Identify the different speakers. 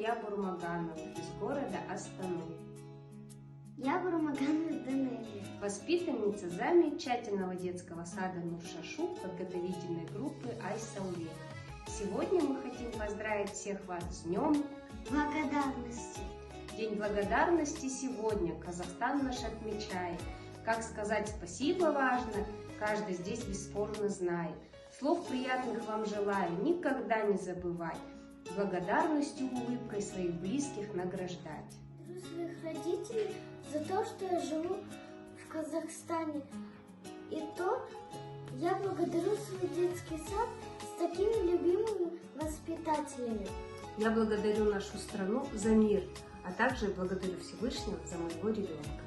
Speaker 1: Илья Бурмаганов из города Астану.
Speaker 2: Я Бурмаганова Данелия,
Speaker 1: Воспитанница замечательного детского сада Нур-Шашу подготовительной группы Ай-Сауле. Сегодня мы хотим поздравить всех вас с Днем
Speaker 2: благодарности.
Speaker 1: День благодарности сегодня Казахстан наш отмечает. Как сказать спасибо важно, каждый здесь бесспорно знает. Слов приятных вам желаю никогда не забывать, благодарностью, улыбкой своих близких награждать.
Speaker 2: Благодарю своих родителей за то, что я живу в Казахстане. И то я благодарю свой детский сад с такими любимыми воспитателями.
Speaker 1: Я благодарю нашу страну за мир, а также благодарю Всевышнего за моего ребенка.